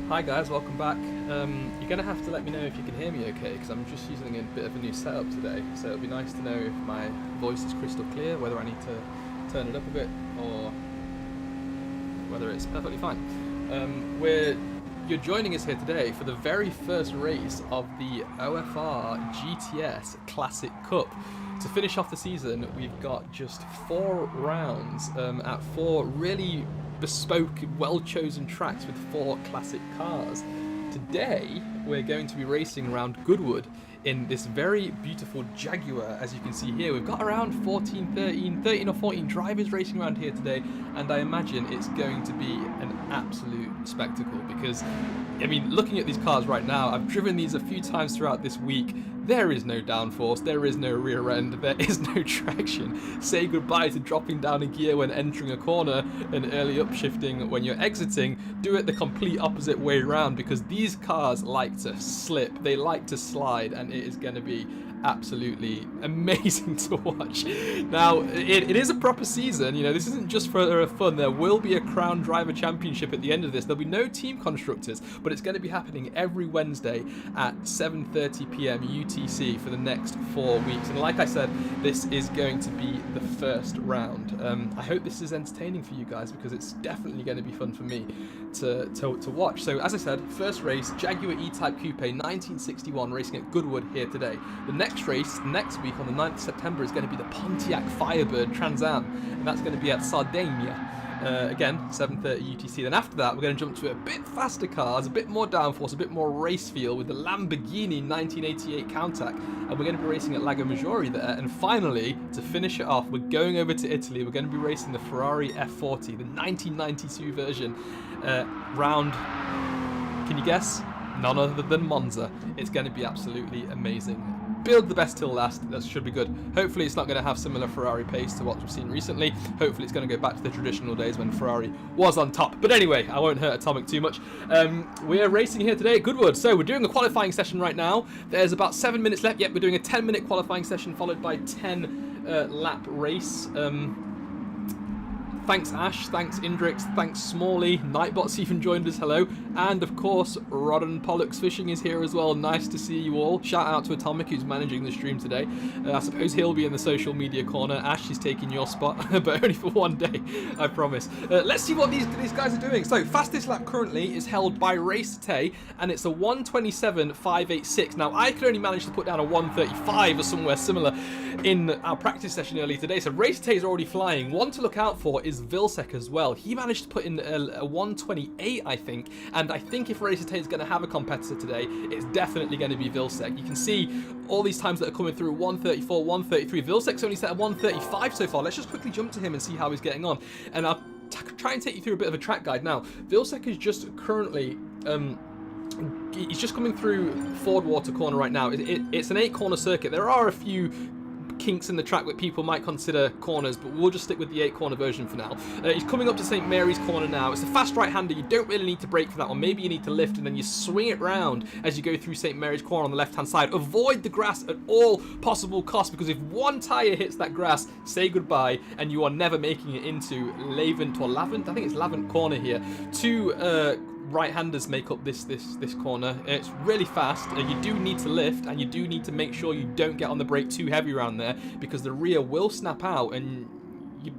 Hi guys, welcome back. You're going to have to let me know if you can hear me okay, because I'm just using a bit of a new setup today, so it'll be nice to know if my voice is crystal clear, whether I need to turn it up a bit, or whether it's perfectly fine. You're joining us here today for the very first race of the OFR GTS Classic Cup. To finish off the season, we've got just 4 rounds at 4 really bespoke, well-chosen tracks with 4 classic cars. Today, we're going to be racing around Goodwood in this very beautiful Jaguar. As you can see here, we've got around 13 or 14 drivers racing around here today, and I imagine it's going to be an absolute spectacle because, I mean, looking at these cars right now, I've driven these a few times throughout this week. There is no downforce, there is no rear end, there is no traction. Say goodbye to dropping down a gear when entering a corner and early upshifting when you're exiting. Do it the complete opposite way around because these cars like to slip, they like to slide, and it is going to be absolutely amazing to watch. Now, it is a proper season, you know, this isn't just for fun. There will be a Crown Driver Championship at the end of this. There'll be no team constructors, but it's going to be happening every Wednesday at 7:30 p.m. UTC for the next 4 weeks. And like I said, this is going to be the first round. I hope this is entertaining for you guys because it's definitely going to be fun for me to watch. So as I said, first race, Jaguar E-Type Coupe 1961 racing at Goodwood here today. The next race next week on the 9th of September is going to be the Pontiac Firebird Trans Am, and that's going to be at Sardinia. Again, 7:30 UTC. Then after that, we're going to jump to a bit faster cars, a bit more downforce, a bit more race feel with the Lamborghini 1988 Countach, and we're going to be racing at Lago Maggiore there. And finally, to finish it off, we're going over to Italy. We're going to be racing the Ferrari F40, the 1992 version, round. Can you guess? None other than Monza. It's going to be absolutely amazing. Build the best till last. That should be good. Hopefully it's not going to have similar Ferrari pace to what we've seen recently. Hopefully it's going to go back to the traditional days when Ferrari was on top. But anyway, I won't hurt Atomic too much. We're racing here today at Goodwood. So we're doing a qualifying session right now. There's about 7 minutes left. Yep, we're doing a 10-minute qualifying session followed by 10 lap race. Thanks Ash, thanks Indrix, thanks Smalley, Nightbot's even joined us, hello. And of course, Rodden Pollux Fishing is here as well, nice to see you all. Shout out to Atomic who's managing the stream today. I suppose he'll be in the social media corner. Ash is taking your spot, but only for one day, I promise. Let's see what these guys are doing. So, fastest lap currently is held by Race Tay, and it's a 1:27.586. Now, I could only manage to put down a 1:35 or somewhere similar in our practice session earlier today, so Race Tay is already flying. One to look out for is Vilsec as well. He managed to put in a 1:28, I think, and I think if Racer Tay is going to have a competitor today, it's definitely going to be Vilsec. You can see all these times that are coming through, 1:34, 1:33. Vilsec's only set a 1:35 so far. Let's just quickly jump to him and see how he's getting on, and I'll try and take you through a bit of a track guide now. Vilsec is just currently he's just coming through Ford Water Corner right now. It's an 8-corner circuit. There are a few kinks in the track that people might consider corners, but we'll just stick with the 8-corner version for now. He's coming up to St. Mary's Corner now. It's a fast right-hander. You don't really need to brake for that one. Maybe you need to lift, and then you swing it round as you go through St. Mary's Corner on the left-hand side. Avoid the grass at all possible costs, because if one tyre hits that grass, say goodbye, and you are never making it into Lavant or Lavant. I think it's Lavant Corner here. Two right-handers make up this corner. It's really fast. You do need to lift, and you do need to make sure you don't get on the brake too heavy around there, because the rear will snap out and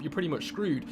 you're pretty much screwed.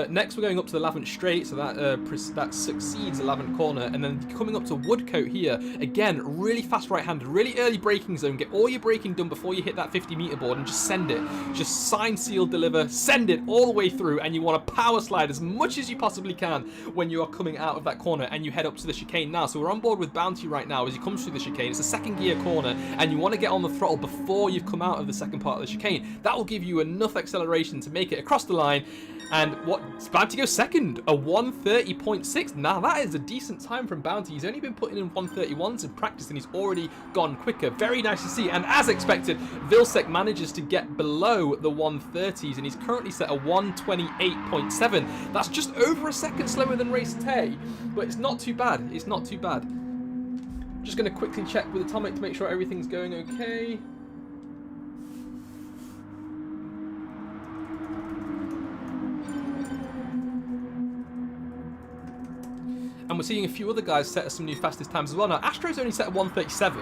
Next we're going up to the Lavant Straight, so that succeeds the Lavant Corner, and then coming up to Woodcote here, again, really fast right-handed, really early braking zone. Get all your braking done before you hit that 50-meter board and just send it. Just sign, seal, deliver, send it all the way through, and you want to power slide as much as you possibly can when you are coming out of that corner and you head up to the chicane now. So we're on board with Bounty right now as he comes through the chicane. It's a second gear corner, and you want to get on the throttle before you've come out of the second part of the chicane. That will give you enough acceleration to make it across the line, and it's about to go second, a 1:30.6. Now that is a decent time from Bounty. He's only been putting in 1:31s in practice, and he's already gone quicker. Very nice to see. And as expected, Vilsec manages to get below the 1:30s, and he's currently set a 1:28.7. That's just over a second slower than Race Tay, but it's not too bad. It's not too bad. Just going to quickly check with Atomic to make sure everything's going okay. And we're seeing a few other guys set some new fastest times as well. Now, Astro's only set a 1:37.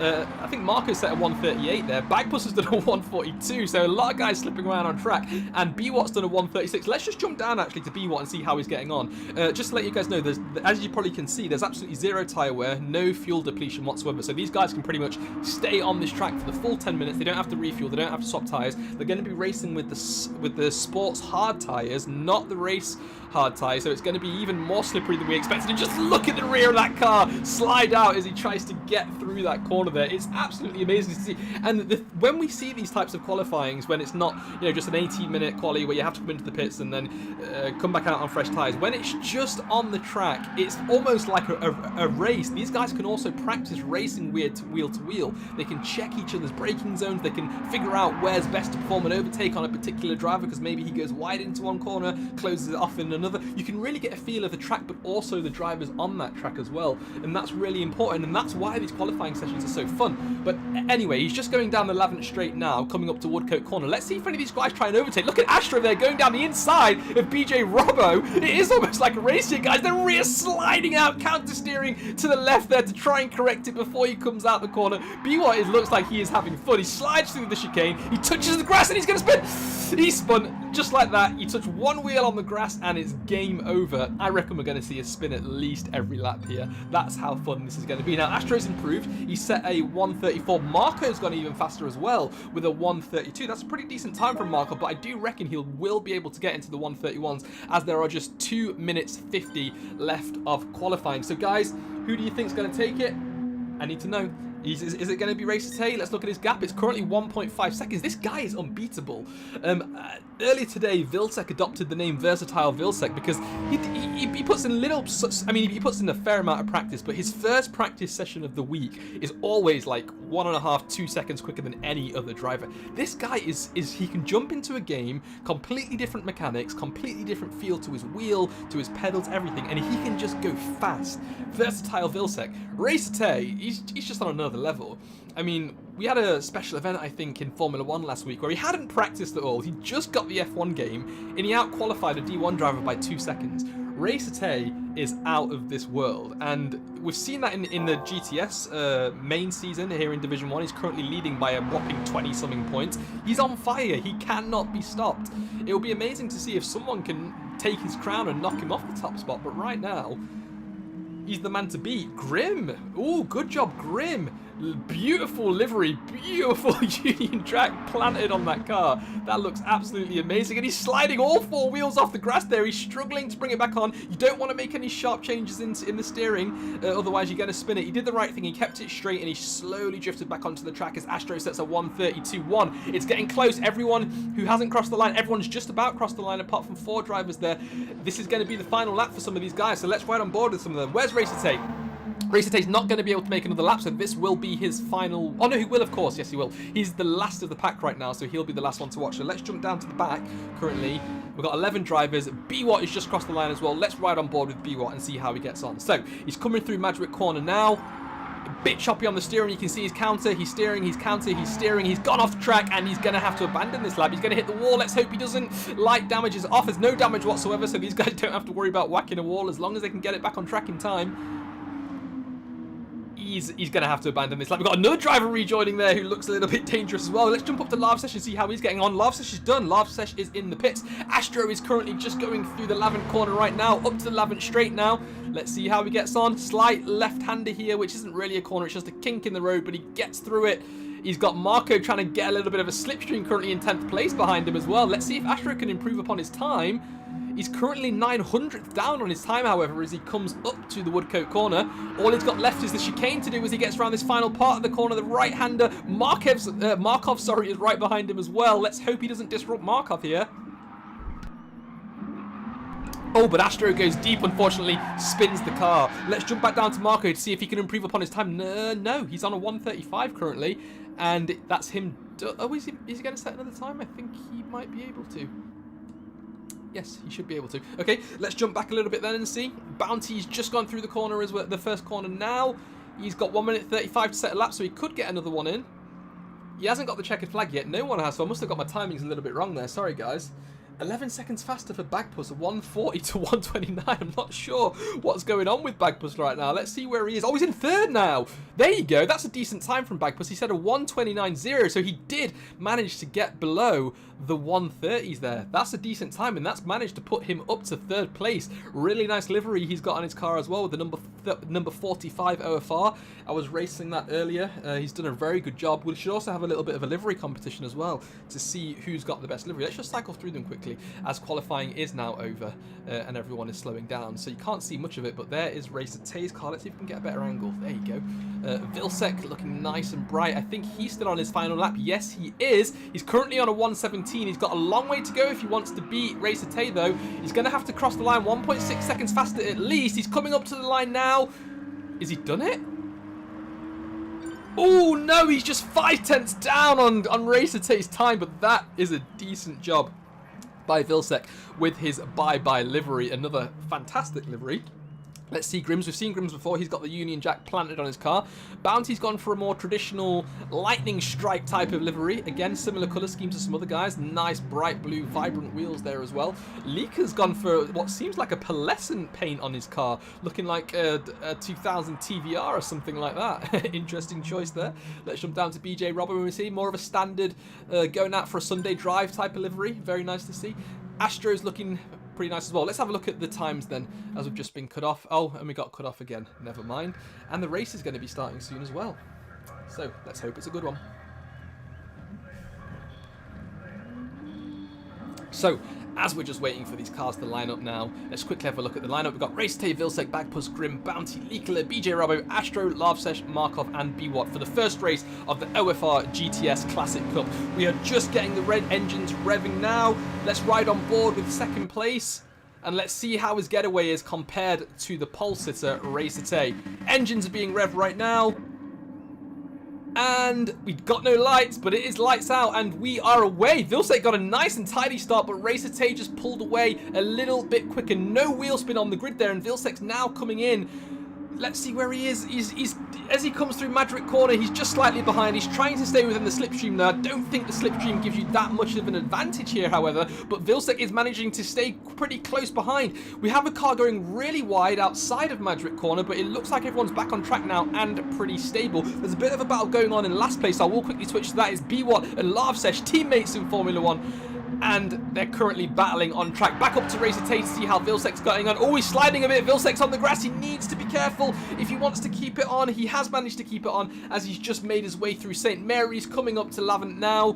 I think Marco's set a 1:38 there. Bagpuss has done a 1:42, so a lot of guys slipping around on track. And BWatt's done a 1:36. Let's just jump down, actually, to BWatt and see how he's getting on. Just to let you guys know, as you probably can see, there's absolutely zero tyre wear, no fuel depletion whatsoever. So these guys can pretty much stay on this track for the full 10 minutes. They don't have to refuel. They don't have to swap tyres. They're going to be racing with the sports hard tyres, not the race hard tyres. So it's going to be even more slippery than we expected. And just look at the rear of that car slide out as he tries to get through that corner there. It's absolutely amazing to see. And when we see these types of qualifyings, when it's not, you know, just an 18-minute quali where you have to come into the pits and then come back out on fresh tyres, when it's just on the track, it's almost like a race. These guys can also practice racing wheel to wheel. They can check each other's braking zones. They can figure out where's best to perform an overtake on a particular driver, because maybe he goes wide into one corner, closes it off in another. You can really get a feel of the track, but also the drivers on that track as well, and that's really important, and that's why these qualifying sessions are so fun. But anyway, he's just going down the Lavant straight now, coming up to Woodcote Corner. Let's see if any of these guys try and overtake. Look at Astro there going down the inside of BJ Robbo. It is almost like a race here, guys. The rear sliding out, counter steering to the left there to try and correct it before he comes out the corner. BWatt looks like he is having fun. He slides through the chicane, he touches the grass, and he's going to spin. He spun just like that. You touch one wheel on the grass and it's game over. I reckon we're going to see a spin at least every lap here. That's how fun this is going to be. Now, Astro's improved. He set a 1:34. Marco's gone even faster as well with a 1:32. That's a pretty decent time from Marco, but I do reckon he will be able to get into the 1:31s as there are just 2 minutes 50 left of qualifying. So, guys, who do you think is going to take it? I need to know. Is it going to be Racer Tay? Let's look at his gap. It's currently 1.5 seconds. This guy is unbeatable. Earlier today, Vilsec adopted the name Versatile Vilsec because he puts in he puts in a fair amount of practice, but his first practice session of the week is always like 1.5, 2 seconds quicker than any other driver. This guy he can jump into a game, completely different mechanics, completely different feel to his wheel, to his pedals, everything, and he can just go fast. Versatile Vilsec. Racer Tay, he's just on another level. I mean, we had a special event, I think, in Formula 1 last week where he hadn't practiced at all. He just got the F1 game and he out-qualified a D1 driver by 2 seconds. Racer Tay is out of this world, and we've seen that in the GTS main season here in Division 1. He's currently leading by a whopping 20-something points. He's on fire. He cannot be stopped. It will be amazing to see if someone can take his crown and knock him off the top spot, but right now, he's the man to beat. Grim. Ooh, good job, Grim. Beautiful livery, beautiful Union Jack planted on that car. That looks absolutely amazing. And he's sliding all 4 wheels off the grass there. He's struggling to bring it back on. You don't want to make any sharp changes in the steering, otherwise you're going to spin it. He did the right thing. He kept it straight and he slowly drifted back onto the track as Astro sets a 1:32.1. It's getting close. Everyone who hasn't crossed the line, everyone's just about crossed the line apart from 4 drivers there. This is going to be the final lap for some of these guys, so let's ride on board with some of them. Where's Racer Tay? Racer Tay's not going to be able to make another lap, so this will be his final... Oh, no, he will, of course. Yes, he will. He's the last of the pack right now, so he'll be the last one to watch. So let's jump down to the back. Currently, we've got 11 drivers. BWatt has just crossed the line as well. Let's ride on board with BWatt and see how he gets on. So, he's coming through Madrid Corner now. A bit choppy on the steering. You can see his counter. He's steering. He's counter. He's steering. He's gone off the track, and he's going to have to abandon this lap. He's going to hit the wall. Let's hope he doesn't. Light damage is off. There's no damage whatsoever, so these guys don't have to worry about whacking a wall as long as they can get it back on track in time. He's going to have to abandon this lap. We've got another driver rejoining there who looks a little bit dangerous as well. Let's jump up to Lavsesh and see how he's getting on. Lavsesh is done. Lavsesh is in the pits. Astro is currently just going through the Lavant corner right now, up to the Lavant straight now. Let's see how he gets on. Slight left-hander here, which isn't really a corner. It's just a kink in the road, but he gets through it. He's got Marco trying to get a little bit of a slipstream, currently in 10th place behind him as well. Let's see if Astro can improve upon his time. He's currently 900th down on his time, however, as he comes up to the Woodcote corner. All he's got left is the chicane to do as he gets around this final part of the corner. The right-hander, Markov, is right behind him as well. Let's hope he doesn't disrupt Markov here. Oh, but Astro goes deep, unfortunately, spins the car. Let's jump back down to Marco to see if he can improve upon his time. No, he's on a 1:35 currently, and that's him. Oh, is he going to set another time? I think he might be able to. Yes, he should be able to. Okay, let's jump back a little bit then and see. Bounty's just gone through the corner as well, the first corner now. He's got 1:35 to set a lap, so he could get another one in. He hasn't got the checkered flag yet. No one has, so I must have got my timings a little bit wrong there. Sorry, guys. 11 seconds faster for Bagpuss, 140 to 129. I'm not sure what's going on with Bagpuss right now. Let's see where he is. Oh, he's in third now. There you go. That's a decent time from Bagpuss. He said a 129.0, so he did manage to get below the 130s there. That's a decent time, and that's managed to put him up to third place. Really nice livery he's got on his car as well, with the number 45 OFR. I was racing that earlier. He's done a very good job. We should also have a little bit of a livery competition as well to see who's got the best livery. Let's just cycle through them quickly, as qualifying is now over and everyone is slowing down, so you can't see much of it, but there is Racer Tay's car. Let's see if we can get a better angle. There you go. Vilsek looking nice and bright. I think he's still on his final lap. Yes, he is. He's currently on a 117. He's got a long way to go if he wants to beat Racer Tay, though. He's going to have to cross the line 1.6 seconds faster at least. He's coming up to the line now. Is he done it? Oh, no, he's just 5/10 down on Racer Tay's time, but that is a decent job by Vilsek with his bye-bye livery. Another fantastic livery. Let's see Grims. We've seen Grims before. He's got the Union Jack planted on his car. Bounty's gone for a more traditional lightning strike type of livery. Again, similar colour scheme to some other guys. Nice bright blue, vibrant wheels there as well. Leaker's gone for what seems like a pearlescent paint on his car, looking like a 2000 TVR or something like that. Interesting choice there. Let's jump down to BJ Robber when we see more of a standard going out for a Sunday drive type of livery. Very nice to see. Astro's looking pretty nice as well. Let's have a look at the times then, as we've just been cut off. Oh, and we got cut off again. Never mind. And the race is going to be starting soon as well. So let's hope it's a good one. So, as we're just waiting for these cars to line up now, let's quickly have a look at the lineup. We've got Racer Tay, Vilsek, Bagpuss, Grim, Bounty, Leakler, BJ Robbo, Astro, Lavsesh, Markov, and Bwatt for the first race of the OFR GTS Classic Cup. We are just getting the red engines revving now. Let's ride on board with second place, and let's see how his getaway is compared to the pole sitter, Racer Tay. Engines are being revved right now. And we've got no lights, but it is lights out, and we are away. Vilsek got a nice and tidy start, but Racer Tay just pulled away a little bit quicker. No wheel spin on the grid there, and Vilsek's now coming in. Let's see where he is. He's as he comes through Madrid Corner, he's just slightly behind. He's trying to stay within the slipstream now. I don't think the slipstream gives you that much of an advantage here, however, but Vilsek is managing to stay pretty close behind. We have a car going really wide outside of Madrid Corner, but it looks like everyone's back on track now and pretty stable. There's a bit of a battle going on in last place. I will quickly switch to that. It's Bwatt and Lavsesh, teammates in Formula 1. And they're currently battling on track. Back up to Racer Tay to see how Vilsek's going on. Oh, he's sliding a bit. Vilsek's on the grass. He needs to be careful if he wants to keep it on. He has managed to keep it on as he's just made his way through St. Mary's, coming up to Lavant now.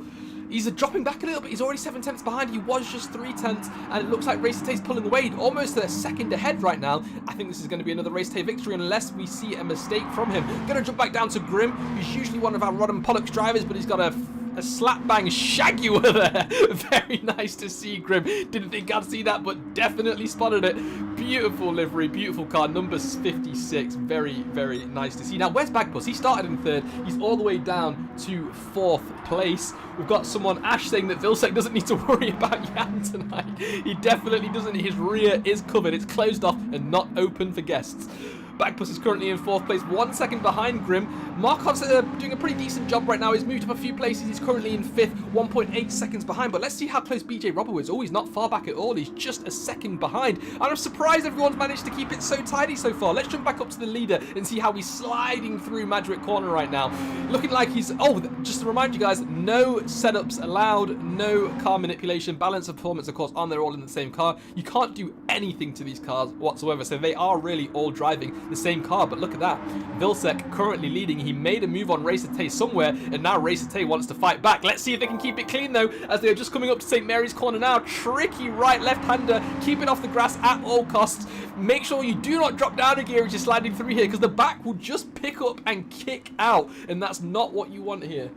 He's dropping back a little bit. He's already 7/10 behind. He was just 3/10, and it looks like Racer Tay's pulling away, almost a second ahead right now. I think this is going to be another Racer Tay victory unless we see a mistake from him. Going to jump back down to Grim, who's usually one of our Rod and Pollux drivers, but he's got a slap bang shaggy there. Very nice to see, Grim. Didn't think I'd see that, but definitely spotted it. Beautiful livery, beautiful car, number 56. Very, very nice to see. Now, where's Bagpuss? He started in third. He's all the way down to fourth place. We've got someone, Ash, saying that Vilsek doesn't need to worry about Jan tonight. He definitely doesn't. His rear is covered. It's closed off and not open for guests. Bagpuss is currently in fourth place, 1 second behind Grim. Markov's doing a pretty decent job right now. He's moved up a few places. He's currently in fifth, 1.8 seconds behind. But let's see how close BJ Robbo is. Oh, he's not far back at all. He's just a second behind. And I'm surprised everyone's managed to keep it so tidy so far. Let's jump back up to the leader and see how he's sliding through Madrid Corner right now. Looking like he's... Oh, just to remind you guys, no setups allowed, no car manipulation, balance of performance, of course, on they're all in the same car. You can't do anything to these cars whatsoever. So they are really all driving the same car, but look at that. Vilsek currently leading. He made a move on Racer Tay somewhere, and now Racer Tay wants to fight back. Let's see if they can keep it clean, though, as they are just coming up to St. Mary's Corner now. Tricky right left-hander, keeping off the grass at all costs. Make sure you do not drop down a gear as you're sliding through here, because the back will just pick up and kick out, and that's not what you want here.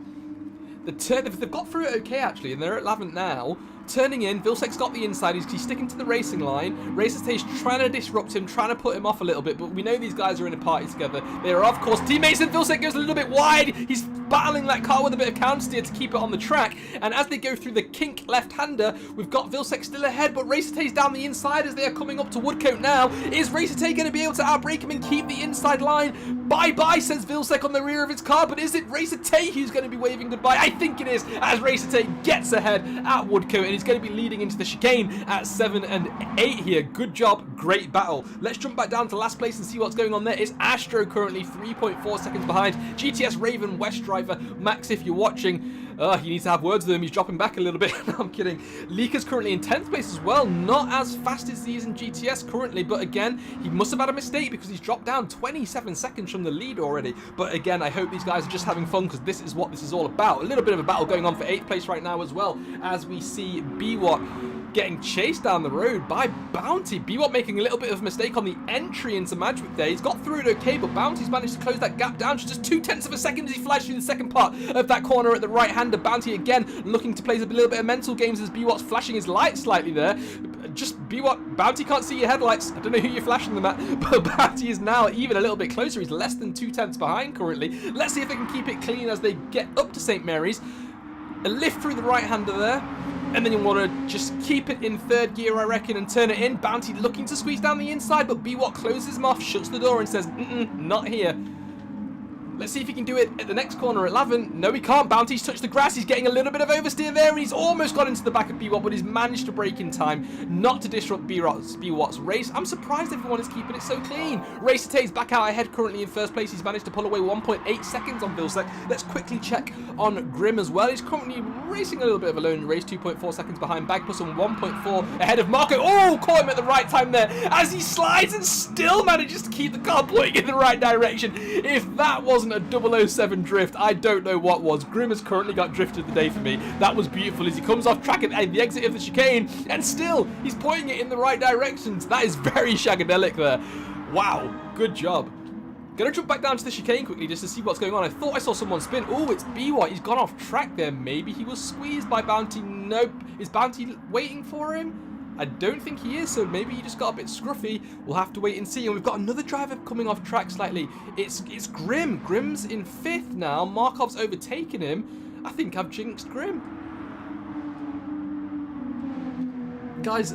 They've got through it okay, actually, and they're at Lavant now. Turning in, Vilsek's got the inside, he's sticking to the racing line. Racer Tay's trying to disrupt him, trying to put him off a little bit, but we know these guys are in a party together. They are, of course, teammates, and Vilsek goes a little bit wide. He's battling that car with a bit of counter steer to keep it on the track. And as they go through the kink left-hander, we've got Vilsek still ahead, but Racertay's down the inside as they are coming up to Woodcote now. Is Racertay going to be able to outbrake him and keep the inside line? Bye-bye, says Vilsek on the rear of his car, but is it Racertay who's going to be waving goodbye? I think it is, as Racertay gets ahead at Woodcote, and he's going to be leading into the chicane at 7 and 8 here. Good job, great battle. Let's jump back down to last place and see what's going on there. It's Astro currently 3.4 seconds behind. GTS Raven West driver, Max, if you're watching, you need to have words with him. He's dropping back a little bit. No, I'm kidding. Leaker's currently in 10th place as well. Not as fast as he is in GTS currently, but again, he must have had a mistake because he's dropped down 27 seconds from the lead already. But again, I hope these guys are just having fun because this is what this is all about. A little bit of a battle going on for 8th place right now as well, as we see BWAT getting chased down the road by Bounty. BWAT making a little bit of a mistake on the entry into Madrid there. He's got through it okay, but Bounty's managed to close that gap down to just 0.2 of a second as he flies through the second part of that corner at the right-hander. Bounty again looking to play a little bit of mental games as BWAT's flashing his lights slightly there. Just BWAT, Bounty can't see your headlights. I don't know who you're flashing them at, but Bounty is now even a little bit closer. He's less than 0.2 behind currently. Let's see if they can keep it clean as they get up to St. Mary's. A lift through the right-hander there. And then you want to just keep it in third gear, I reckon, and turn it in. Bounty looking to squeeze down the inside, but BWAT closes him off, shuts the door, and says, not here. Let's see if he can do it at the next corner at 11. No, he can't. Bounty's touched the grass. He's getting a little bit of oversteer there, and he's almost got into the back of BWAT, but he's managed to brake in time not to disrupt BWAT's race. I'm surprised everyone is keeping it so clean. Racertay's back out ahead, currently in first place. He's managed to pull away 1.8 seconds on Vilsek. Let's quickly check on Grim as well. He's currently racing a little bit of a lone race, 2.4 seconds behind Bagpuss and 1.4 ahead of Marco. Oh, caught him at the right time there as he slides and still manages to keep the car pointing in the right direction. If that wasn't a 007 drift, I don't know what was. Grim has currently got drift of the day for me. That was beautiful as he comes off track at the exit of the chicane, and still he's pointing it in the right directions. That is very shagadelic there. Wow, good job. Gonna jump back down to the chicane quickly just to see what's going on. I thought I saw someone spin. Oh, it's BWAT. He's gone off track there. Maybe he was squeezed by Bounty. Nope. Is Bounty waiting for him? I don't think he is, so maybe he just got a bit scruffy. We'll have to wait and see. And we've got another driver coming off track slightly. It's Grim. Grim's in 5th now. Markov's overtaken him. I think I've jinxed Grim. Guys,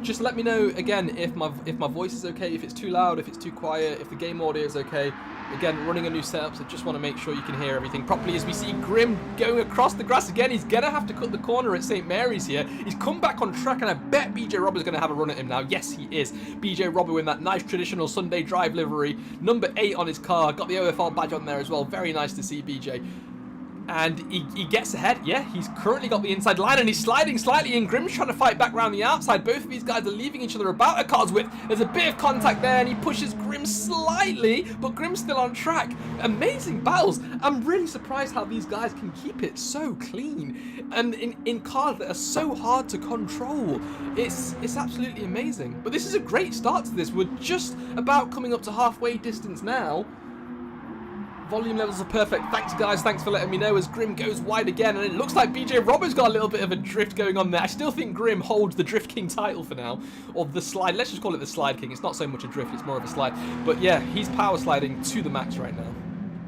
just let me know again if my voice is okay, if it's too loud, if it's too quiet, if the game audio is okay. Again, running a new setup, so just want to make sure you can hear everything properly as we see Grim going across the grass again. He's going to have to cut the corner at St. Mary's here. He's come back on track, and I bet BJ Robber's going to have a run at him now. Yes, he is. BJ Robber in that nice traditional Sunday drive livery. Number 8 on his car. Got the OFR badge on there as well. Very nice to see BJ. And he gets ahead. Yeah, he's currently got the inside line, and he's sliding slightly, and Grim's trying to fight back around the outside. Both of these guys are leaving each other about a car's width. There's a bit of contact there, and he pushes Grim slightly, but Grim's still on track. Amazing battles. I'm really surprised how these guys can keep it so clean, and in cars that are so hard to control. It's absolutely amazing. But this is a great start to this. We're just about coming up to halfway distance now. Volume levels are perfect. Thanks, guys. Thanks for letting me know as Grim goes wide again. And it looks like BJ Roberts got a little bit of a drift going on there. I still think Grim holds the Drift King title for now. Or the slide. Let's just call it the Slide King. It's not so much a drift. It's more of a slide. But yeah, he's power sliding to the max right now.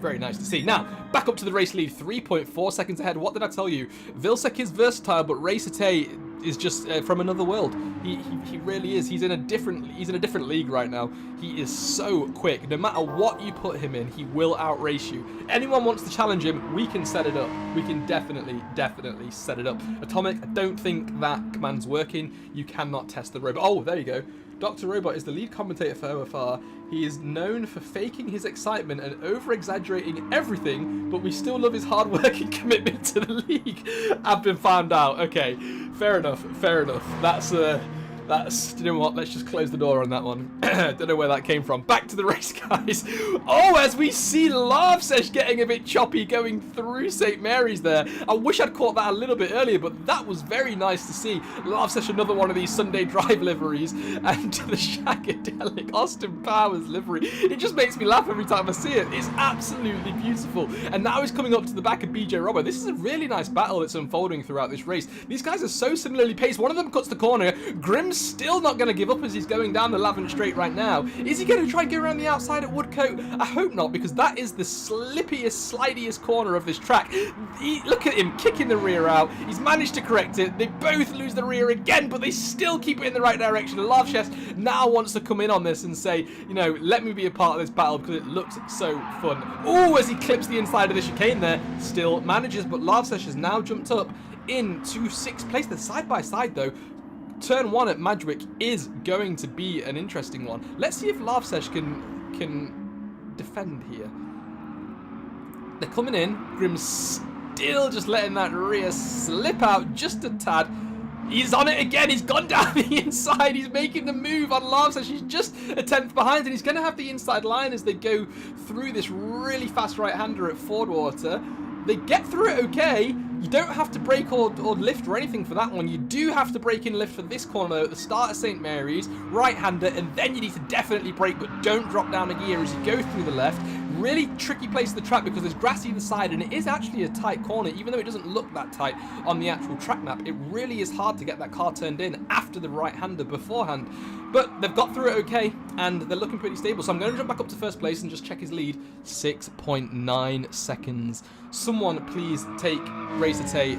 Very nice to see. Now, back up to the race lead. 3.4 seconds ahead. What did I tell you? Vilsek is versatile, but Racertay is just from another world. He really is. He's in a different league right now. He is so quick. No matter what you put him in, he will outrace you. Anyone wants to challenge him, we can set it up. We can definitely set it up. Atomic, I don't think that command's working. You cannot test the robot. Oh, there you go. Dr. Robot is the lead commentator for OFR. He is known for faking his excitement and over-exaggerating everything, but we still love his hard work and commitment to the league. I've been found out. Okay, fair enough. That's, you know what, let's just close the door on that one. Don't know where that came from. Back to the race, guys. Oh, as we see Lavsesh getting a bit choppy going through St. Mary's there. I wish I'd caught that a little bit earlier, but that was very nice to see. Lavsesh, another one of these Sunday drive liveries, and the shagadelic Austin Powers livery. It just makes me laugh every time I see it. It's absolutely beautiful. And now he's coming up to the back of BJ Robber. This is a really nice battle that's unfolding throughout this race. These guys are so similarly paced. One of them cuts the corner. Grim's still not going to give up as he's going down the Lavant Straight right now. Is he going to try and go around the outside at Woodcote? I hope not, because that is the slippiest, slidiest corner of this track. Look at him kicking the rear out. He's managed to correct it. They both lose the rear again, but they still keep it in the right direction. Lavshesh now wants to come in on this and say, you know, let me be a part of this battle because it looks so fun. Oh, as he clips the inside of the chicane there, still manages, but Lavshesh has now jumped up into 6th place. They're side by side though. Turn 1 at Madgwick is going to be an interesting one. Let's see if Lavshesh can defend here. They're coming in. Grim's still just letting that rear slip out just a tad. He's on it again. He's gone down the inside. He's making the move on Lavshesh. He's just a 10th behind, and he's going to have the inside line as they go through this really fast right-hander at Fordwater. They get through it okay. You don't have to brake or lift or anything for that one. You do have to brake and lift for this corner though, at the start of St. Mary's, right-hander, and then you need to definitely brake, but don't drop down a gear as you go through the left. Really tricky place of the track because there's grass either side, and it is actually a tight corner, even though it doesn't look that tight on the actual track map. It really is hard to get that car turned in after the right-hander beforehand. But they've got through it okay, and they're looking pretty stable. So I'm going to jump back up to 1st place and just check his lead. 6.9 seconds. Someone please take Racer Tay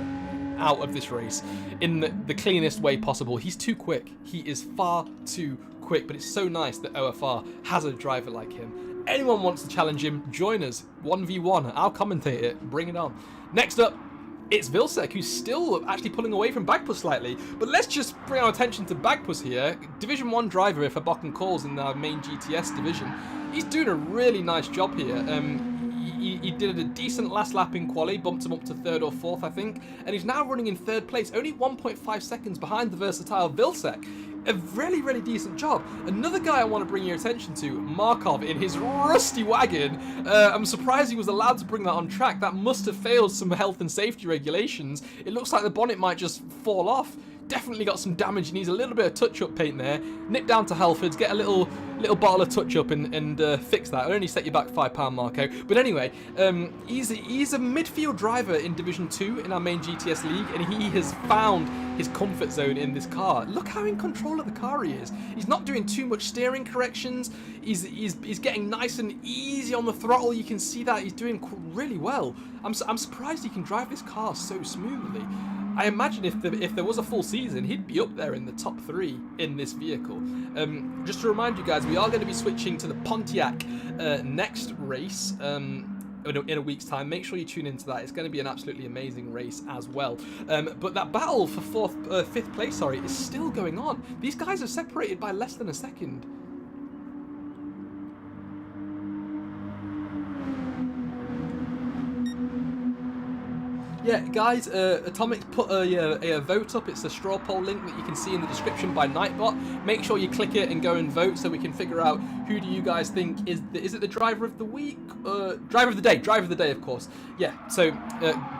out of this race in the cleanest way possible. He's too quick. He is far too quick, but it's so nice that OFR has a driver like him. Anyone wants to challenge him, join us. 1v1. I'll commentate it. Bring it on. Next up, it's Vilsek, who's still actually pulling away from Bagpuss slightly. But let's just bring our attention to Bagpuss here. Division 1 driver for Bock and Calls in our main GTS division. He's doing a really nice job here. He did a decent last lap in quali, bumped him up to 3rd or 4th, I think. And he's now running in 3rd place, only 1.5 seconds behind the versatile Vilsek. A really, really decent job. Another guy I want to bring your attention to, Markov in his rusty wagon. I'm surprised he was allowed to bring that on track. That must have failed some health and safety regulations. It looks like the bonnet might just fall off. Definitely got some damage. He needs a little bit of touch-up paint there. Nip down to Halfords, get a little bottle of touch-up and fix that. It'll only set you back £5, Marco. But anyway, he's a midfield driver in Division 2 in our main GTS league, and he has found his comfort zone in this car. Look how in control of the car he is. He's not doing too much steering corrections. He's getting nice and easy on the throttle. You can see that he's doing really well. I'm surprised he can drive this car so smoothly. I imagine if there was a full season, he'd be up there in the top 3 in this vehicle. Just to remind you guys, we are going to be switching to the Pontiac next race in a week's time. Make sure you tune into that. It's going to be an absolutely amazing race as well. But that battle for 5th place, is still going on. These guys are separated by less than a second. Yeah, guys, Atomic's put a vote up. It's a straw poll link that you can see in the description by Nightbot. Make sure you click it and go and vote so we can figure out who do you guys think is it the driver of the week? Driver of the day, of course. Yeah, so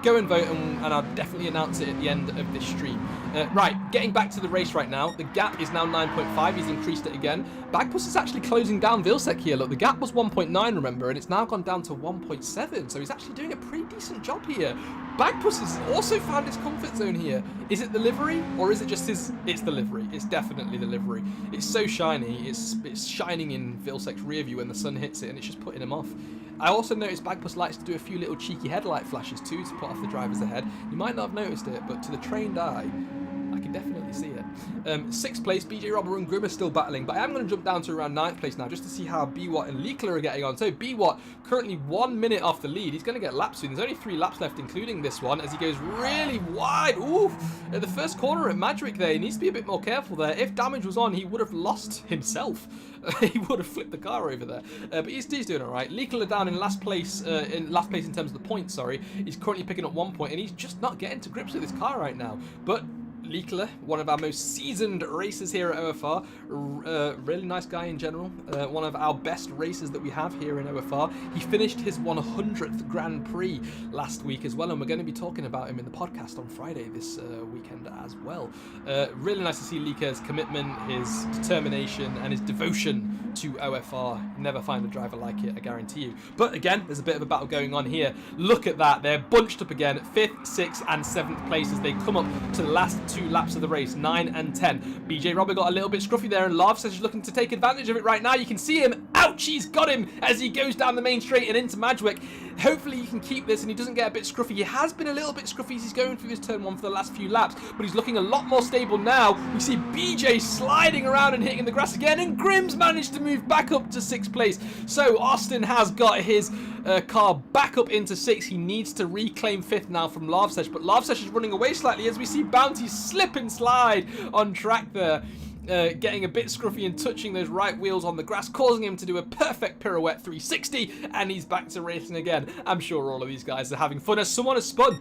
go and vote, and I'll definitely announce it at the end of this stream. Right, getting back to the race right now. The gap is now 9.5. He's increased it again. Bagpuss is actually closing down Vilsek here. Look, the gap was 1.9, remember, and it's now gone down to 1.7. So he's actually doing a pretty decent job here. Bagpuss has also found his comfort zone here. Is it the livery, or is it just his... It's the livery. It's definitely the livery. It's so shiny. It's shining in Vilsek's rear view when the sun hits it, and it's just putting him off. I also noticed Bagpuss likes to do a few little cheeky headlight flashes too to put off the drivers ahead. You might not have noticed it, but to the trained eye, I can definitely see it. 6th place, BJ Robber and Grim are still battling, but I am going to jump down to around 9th place now just to see how BWatt and Leekler are getting on. So BWatt currently 1 minute off the lead. He's going to get lapped soon. There's only 3 laps left, including this one, as he goes really wide. Ooh, at the first corner at Madrick there. He needs to be a bit more careful there. If damage was on, he would have lost himself. He would have flipped the car over there. But he's doing all right. Leekler down in last place in terms of the points, He's currently picking up 1 point, and he's just not getting to grips with his car right now. But Leekler, one of our most seasoned racers here at OFR, really nice guy in general, one of our best racers that we have here in OFR. He finished his 100th Grand Prix last week as well, and we're going to be talking about him in the podcast on Friday this weekend as well. Really nice to see Leekler's commitment, his determination, and his devotion to OFR. Never find a driver like it, I guarantee you. But again, there's a bit of a battle going on here. Look at that, they're bunched up again, 5th, 6th and 7th place as they come up to the last 2 2 laps of the race, 9 and 10. BJ Robber got a little bit scruffy there, and Lav says he's looking to take advantage of it right now. You can see him. Ouch, he's got him as he goes down the main straight and into Madgwick. Hopefully he can keep this and he doesn't get a bit scruffy. He has been a little bit scruffy as he's going through this turn 1 for the last few laps, but he's looking a lot more stable now. We see BJ sliding around and hitting the grass again, and Grim's managed to move back up to 6th place. So Austin has got his car back up into 6th. He needs to reclaim 5th now from Lavsesh, but Lavsesh is running away slightly as we see Bounty slip and slide on track there. Getting a bit scruffy and touching those right wheels on the grass, causing him to do a perfect pirouette 360, and he's back to racing again. I'm sure all of these guys are having fun as someone has spun.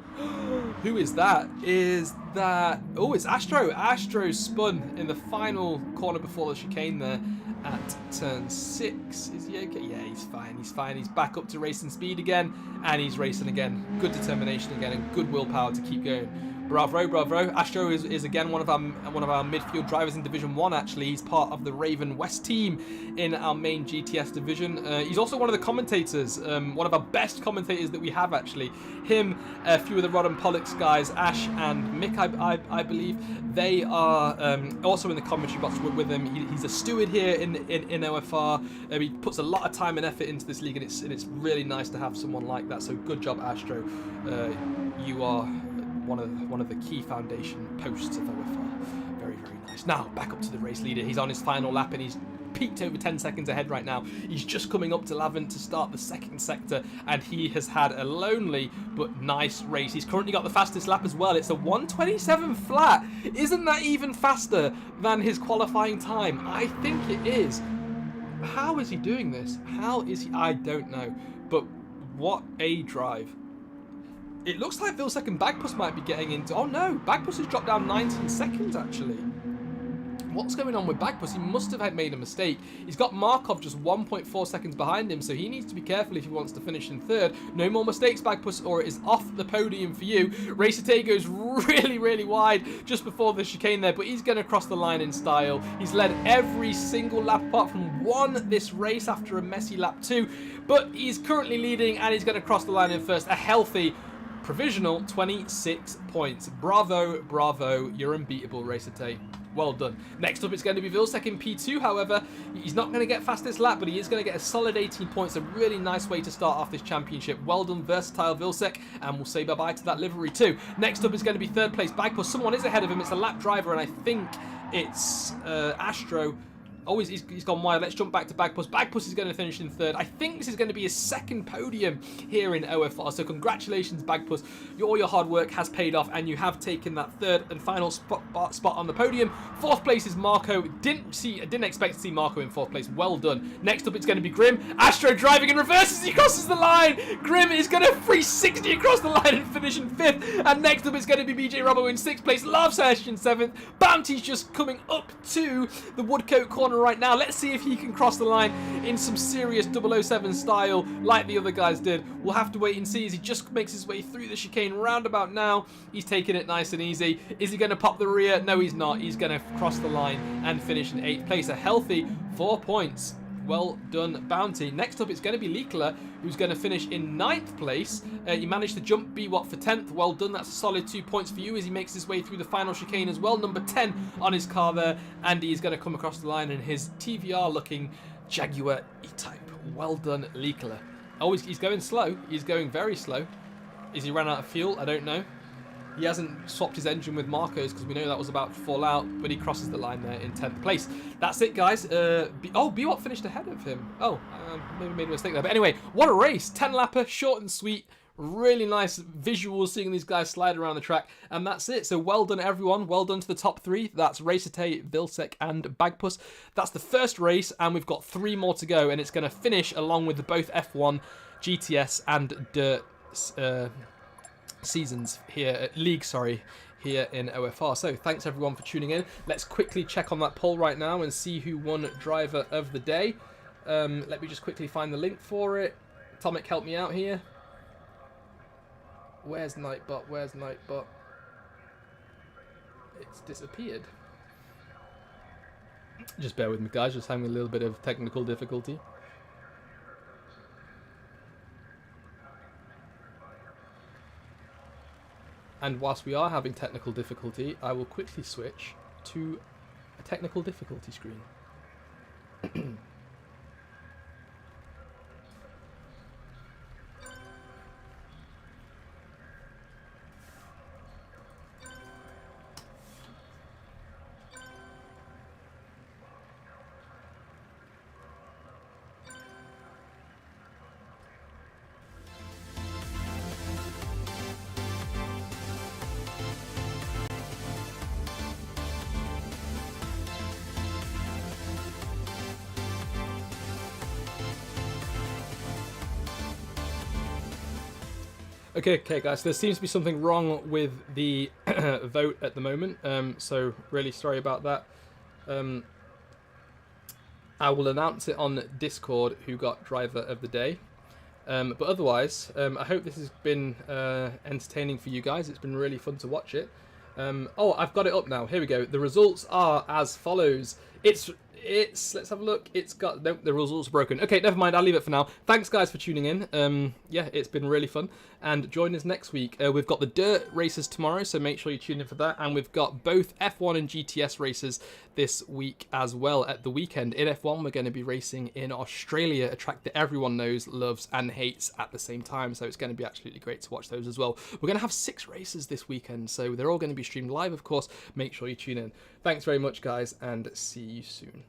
Who is that? Is that... Oh, it's Astro. Astro spun in the final corner before the chicane there at turn 6. Is he okay? Yeah, he's fine. He's fine. He's back up to racing speed again, and he's racing again. Good determination again and good willpower to keep going. Bravo, bravo. Astro is again one of our midfield drivers in Division 1, actually. He's part of the Raven West team in our main GTS division. He's also one of the commentators, one of our best commentators that we have, actually. Him, a few of the Rod and Pollux guys, Ash and Mick, I believe, they are also in the commentary box with him. He's a steward here in OFR. He puts a lot of time and effort into this league, and it's really nice to have someone like that. So good job, Astro. You are one of the key foundation posts of OFR. Very, very nice. Now, back up to the race leader. He's on his final lap and he's peaked over 10 seconds ahead right now. He's just coming up to Lavin to start the 2nd sector, and he has had a lonely but nice race. He's currently got the fastest lap as well. It's a 1:27 flat. Isn't that even faster than his qualifying time? I think it is. How is he doing this? How is he? I don't know. But what a drive. It looks like Vilsec and Bagpuss might be getting into... Oh no, Bagpuss has dropped down 19 seconds actually. What's going on with Bagpuss? He must have made a mistake. He's got Markov just 1.4 seconds behind him, so he needs to be careful if he wants to finish in 3rd. No more mistakes, Bagpuss, or it is off the podium for you. Racete goes really, really wide just before the chicane there, but he's going to cross the line in style. He's led every single lap apart from one this race after a messy lap 2, but he's currently leading and he's going to cross the line in 1st. A healthy provisional 26 points. Bravo, bravo. You're unbeatable, Racete. Well done. Next up, it's going to be Vilsec in P2, however. He's not going to get fastest lap, but he is going to get a solid 18 points. A really nice way to start off this championship. Well done, versatile Vilsec, and we'll say bye-bye to that livery too. Next up is going to be 3rd place Bagpuss. Someone is ahead of him. It's a lap driver, and I think it's Astro. Oh, he's gone wide. Let's jump back to Bagpuss. Bagpuss is going to finish in 3rd. I think this is going to be his 2nd podium here in OFR. So congratulations, Bagpuss. All your hard work has paid off, and you have taken that 3rd and final spot on the podium. 4th place is Marco. Didn't expect to see Marco in 4th place. Well done. Next up, it's going to be Grim. Astro driving in reverse as he crosses the line. Grim is going to 360 across the line and finish in 5th. And next up, it's going to be BJ Robbo in 6th place. Lavsesh in 7th. Bounty's just coming up to the Woodcote corner right now. Let's see if he can cross the line in some serious 007 style like the other guys did. We'll have to wait and see as he just makes his way through the chicane roundabout now. He's taking it nice and easy. Is he going to pop the rear? No, he's not. He's going to cross the line and finish in 8th place. A healthy 4 points. Well done, Bounty. Next up, it's going to be Likla, who's going to finish in 9th place. He managed to jump BWAT for 10th. Well done. That's a solid 2 points for you as he makes his way through the final chicane as well. Number 10 on his car there. And he's going to come across the line in his TVR-looking Jaguar E-Type. Well done, Likla. Oh, he's going slow. He's going very slow. Is he ran out of fuel? I don't know. He hasn't swapped his engine with Marco's because we know that was about to fall out, but he crosses the line there in 10th place. That's it, guys. BWAT finished ahead of him. Maybe made a mistake there. But anyway, what a race. 10-lapper, short and sweet. Really nice visuals seeing these guys slide around the track. And that's it. So well done, everyone. Well done to the top 3. That's Racete, Vilsec, and Bagpuss. That's the first race, and we've got 3 more to go. And it's going to finish along with the both F1, GTS, and Dirt seasons here, league, here in OFR. So thanks everyone for tuning in. Let's quickly check on that poll right now and see who won driver of the day. Let me just quickly find the link for it. Tomic, help me out here. Where's Nightbot? Where's Nightbot? It's disappeared. Just bear with me, guys. Just having a little bit of technical difficulty. And whilst we are having technical difficulty, I will quickly switch to a technical difficulty screen. Okay, guys, there seems to be something wrong with the vote at the moment, so really sorry about that. I will announce it on Discord who got driver of the day. But otherwise, I hope this has been entertaining for you guys. It's been really fun to watch it. Oh, I've got it up now. Here we go. The results are as follows. It's let's have a look. It's got, nope, the results are broken. Okay, never mind, I'll leave it for now. Thanks guys for tuning in. Yeah, it's been really fun, and join us next week. We've got the dirt races tomorrow, so make sure you tune in for that, and we've got both F1 and GTS races this week as well. At the weekend in F1, we're going to be racing in Australia, a track that everyone knows, loves and hates at the same time, so it's going to be absolutely great to watch those as well. We're going to have 6 races this weekend, so they're all going to be streamed live, of course. Make sure you tune in. Thanks very much guys, and see you soon.